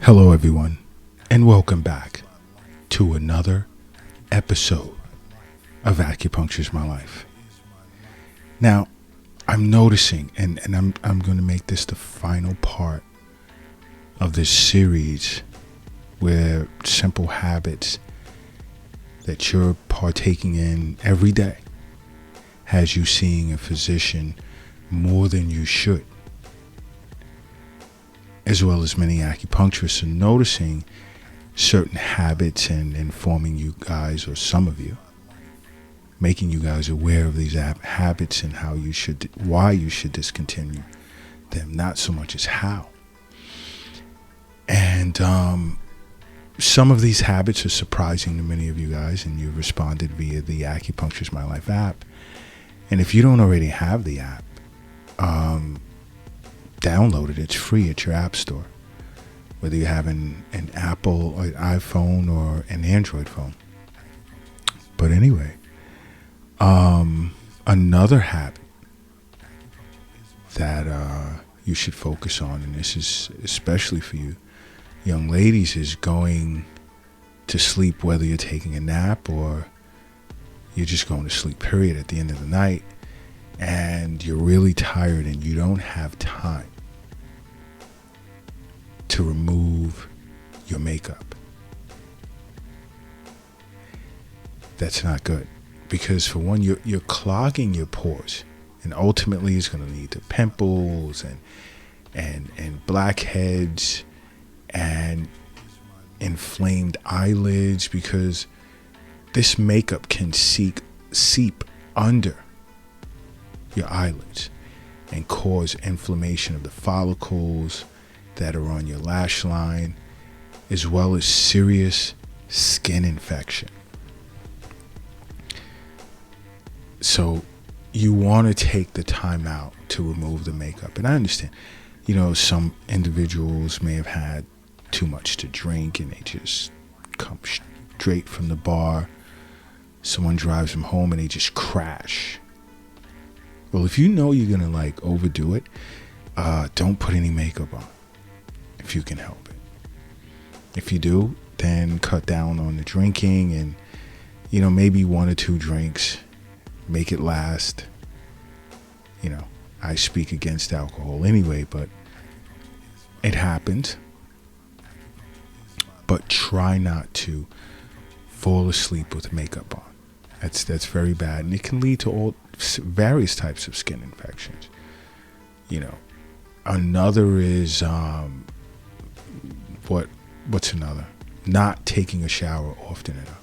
Hello, everyone, and welcome back to another episode of Acupuncture's My Life. Now, I'm noticing, and I'm going to make this the final part of this series where simple habits that you're partaking in every day has you seeing a physician more than you should, as well as many acupuncturists are noticing certain habits and informing you guys, or some of you, making you guys aware of these habits and why you should discontinue them, not so much as how. And some of these habits are surprising to many of you guys, and you've responded via the Acupuncture's My Life app. And if you don't already have the app, download it. It's free at your app store, whether you have an Apple or an iPhone or an Android phone. But anyway, another habit that you should focus on, and this is especially for you young ladies, is going to sleep, whether you're taking a nap or you're just going to sleep, period, at the end of the night, and you're really tired and you don't have time to remove your makeup. That's not good, because for one, you're clogging your pores, and ultimately it's going to lead to pimples and blackheads and inflamed eyelids, because this makeup can seep under your eyelids and cause inflammation of the follicles that are on your lash line, as well as serious skin infection. So you want to take the time out to remove the makeup. And I understand, some individuals may have had too much to drink and they just come straight from the bar. Someone drives them home and they just crash. Well, if you know you're going to overdo it, don't put any makeup on if you can help it. If you do, then cut down on the drinking, and maybe 1 or 2 drinks, make it last. I speak against alcohol anyway, but it happens. But try not to fall asleep with makeup on. That's very bad, and it can lead to all various types of skin infections. Another is what's another? Not taking a shower often enough.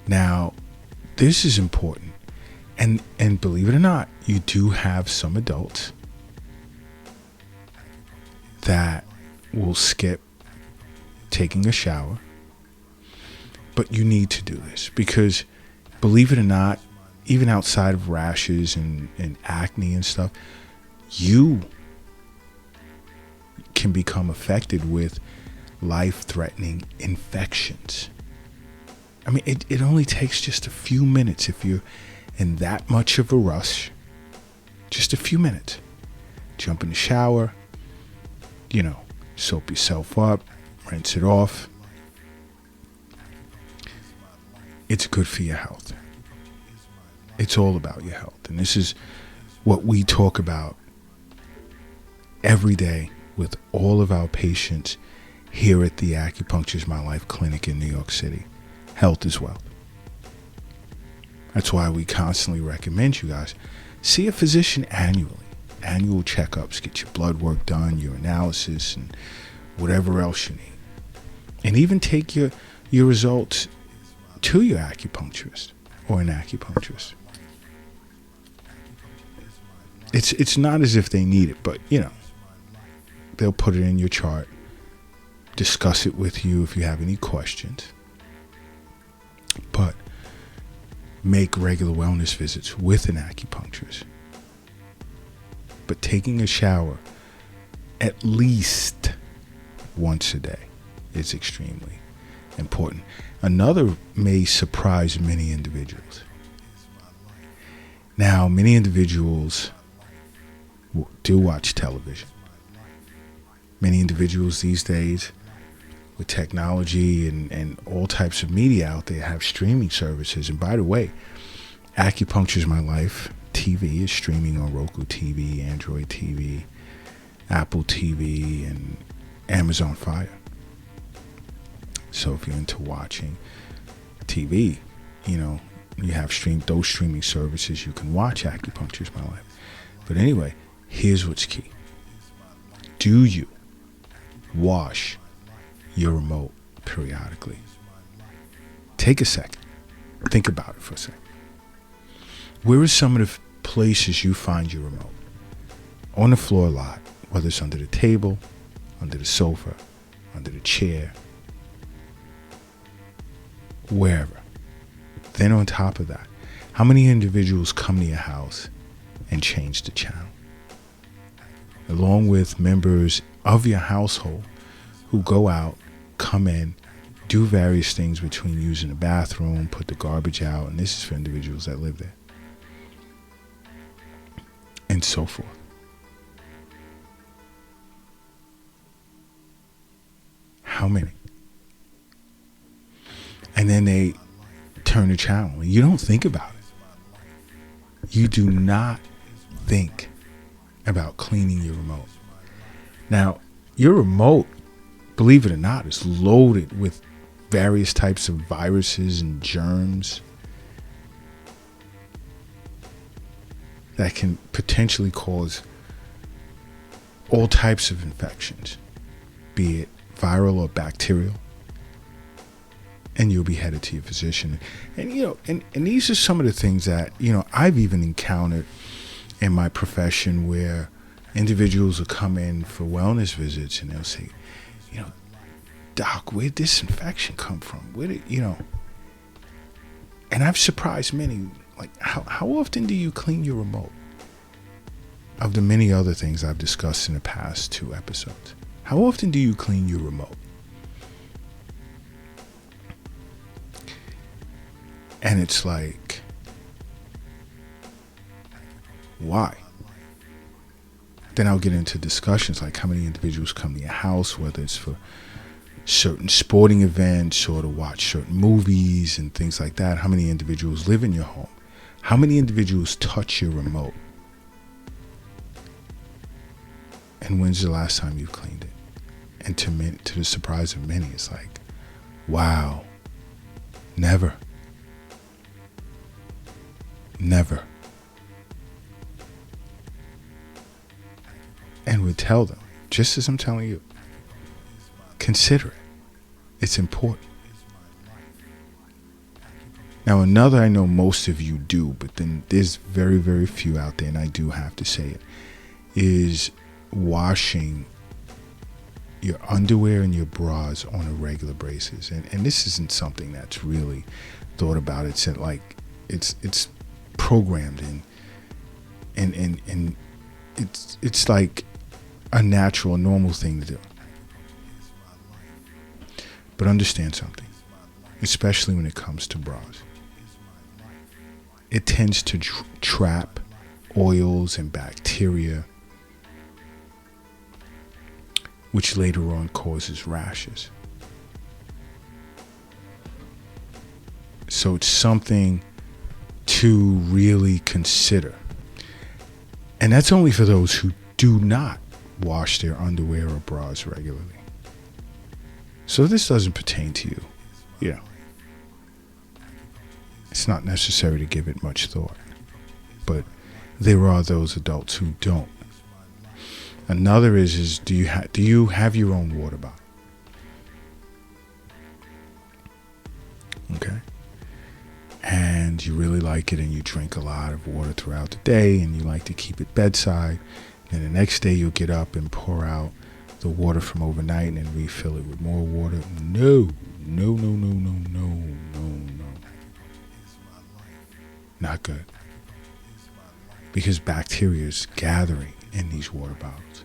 Now, this is important, and believe it or not, you do have some adults that will skip taking a shower. But you need to do this, because believe it or not, even outside of rashes and acne and stuff, you can become affected with life-threatening infections. I mean, it only takes just a few minutes if you're in that much of a rush. Just a few minutes. Jump in the shower, soap yourself up, rinse it off. It's good for your health. It's all about your health. And this is what we talk about every day with all of our patients here at the Acupuncture's My Life Clinic in New York City. Health is wealth. That's why we constantly recommend you guys see a physician annually. Annual checkups, get your blood work done, your analysis, and whatever else you need. And even take your results to your acupuncturist or an acupuncturist. It's not as if they need it, but they'll put it in your chart, discuss it with you if you have any questions. But make regular wellness visits with an acupuncturist. But taking a shower at least once a day is extremely important. Another may surprise many individuals. Now, many individuals do watch television. Many individuals these days with technology and all types of media out there have streaming services. And by the way, Acupuncture is My Life TV is streaming on Roku TV, Android TV, Apple TV, and Amazon Fire. So if you're into watching TV, you have those streaming services. You can watch Acupuncture is My Life. But anyway, here's what's key. Do you wash your remote periodically? Take a second. Think about it for a second. Where are some of the places you find your remote? On the floor a lot, whether it's under the table, under the sofa, under the chair, wherever. Then on top of that, how many individuals come to your house and change the channel? Along with members of your household who go out, come in, do various things between using the bathroom, put the garbage out, and this is for individuals that live there, and so forth. How many? And then they turn the channel, and you don't think about it. You do not think about cleaning your remote. Now, your remote, believe it or not, is loaded with various types of viruses and germs that can potentially cause all types of infections, be it viral or bacterial. And you'll be headed to your physician. And and these are some of the things that, I've even encountered in my profession, where individuals will come in for wellness visits and they'll say, Doc, where'd this infection come from? Where did, And I've surprised many, like, how often do you clean your remote? Of the many other things I've discussed in the past 2 episodes, how often do you clean your remote? And it's like, why? Then I'll get into discussions like how many individuals come to your house, whether it's for certain sporting events or to watch certain movies and things like that. How many individuals live in your home? How many individuals touch your remote? And when's the last time you cleaned it? And to the surprise of many, it's like, wow, never. Never. And we tell them, just as I'm telling you, consider it. It's important. Now, another I know most of you do, but then there's very, very few out there, and I do have to say it, is washing your underwear and your bras on a regular basis. And this isn't something that's really thought about. It's like, it's programmed in, and it's like a natural, normal thing to do. But understand something, especially when it comes to bras. It tends to trap oils and bacteria, which later on causes rashes. So it's something to really consider. And that's only for those who do not wash their underwear or bras regularly. So this doesn't pertain to you. It's not necessary to give it much thought. But there are those adults who don't. Another is do you have your own water bottle? Okay. And you really like it, and you drink a lot of water throughout the day, and you like to keep it bedside. And the next day you'll get up and pour out the water from overnight and then refill it with more water. No. Not good. Because bacteria is gathering in these water bottles.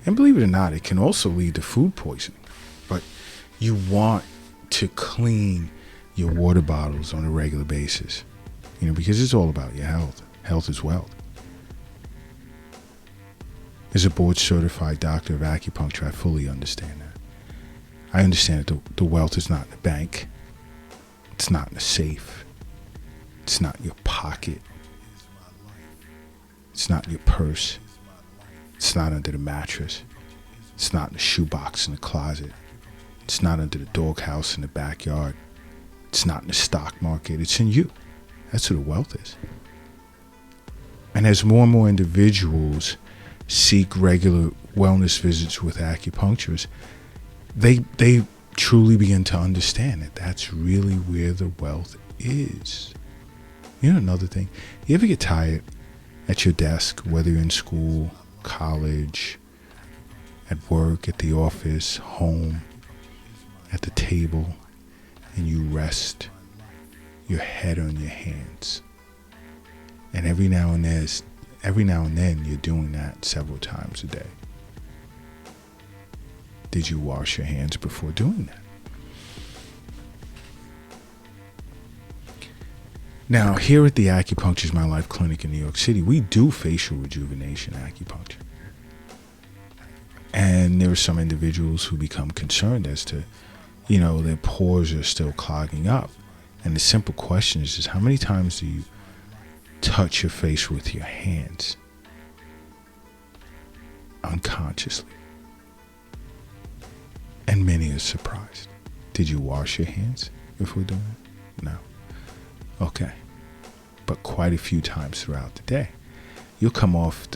And believe it or not, it can also lead to food poisoning. But you want to clean your water bottles on a regular basis, because it's all about your health. Health is wealth. As a board-certified doctor of acupuncture, I fully understand that. I understand that the wealth is not in the bank. It's not in the safe. It's not in your pocket. It's not in your purse. It's not under the mattress. It's not in the shoebox in the closet. It's not under the doghouse in the backyard. It's not in the stock market. It's in you. That's where the wealth is. And as more and more individuals seek regular wellness visits with acupuncturists, they truly begin to understand that that's really where the wealth is. You know, another thing, you ever get tired at your desk, whether you're in school, college, at work, at the office, home, at the table, and you rest your head on your hands? And every now and then you're doing that several times a day. Did you wash your hands before doing that? Now, here at the Acupuncture's My Life Clinic in New York City, we do facial rejuvenation acupuncture. And there are some individuals who become concerned as to, their pores are still clogging up. And the simple question is how many times do you touch your face with your hands unconsciously? And many are surprised. Did you wash your hands before doing it? No. Okay. But quite a few times throughout the day. You'll come off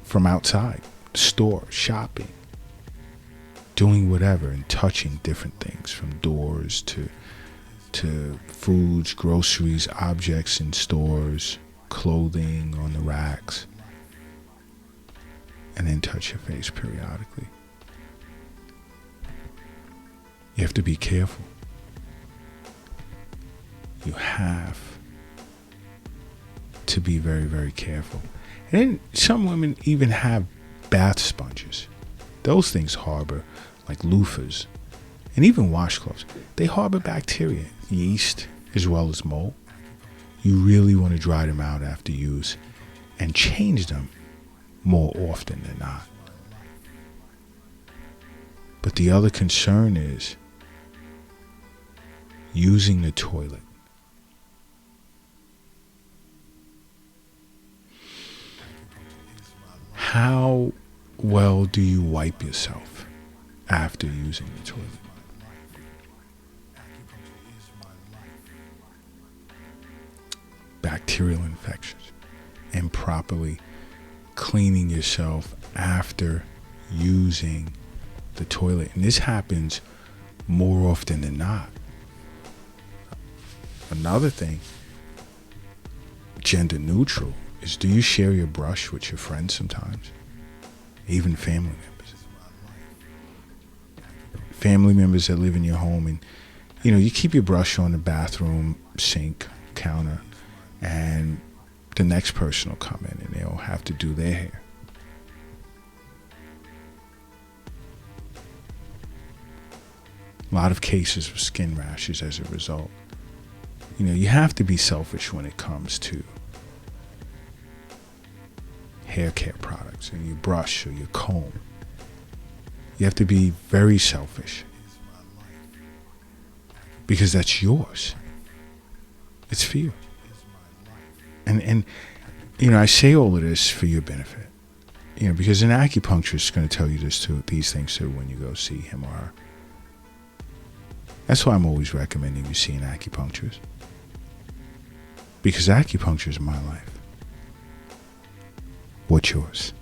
from outside, store, shopping, doing whatever, and touching different things, from doors to foods, groceries, objects in stores, clothing on the racks, and then touch your face periodically. You have to be careful. You have to be very, very careful. And then some women even have bath sponges. Those things harbor, like loofahs, and even washcloths. They harbor bacteria, yeast, as well as mold. You really want to dry them out after use and change them more often than not. But the other concern is using the toilet. How well do you wipe yourself after using the toilet? Bacterial infections, improperly cleaning yourself after using the toilet. And this happens more often than not. Another thing, gender neutral, is do you share your brush with your friends sometimes? Even family members. Family members that live in your home, and you keep your brush on the bathroom sink counter, and the next person will come in and they'll have to do their hair. A lot of cases of skin rashes as a result. You have to be selfish when it comes to hair care products and your brush or your comb. You have to be very selfish because that's yours. It's for you. And I say all of this for your benefit. Because an acupuncturist is going to tell you these things too when you go see him or her. That's why I'm always recommending you see an acupuncturist. Because acupuncture is my life. What's yours?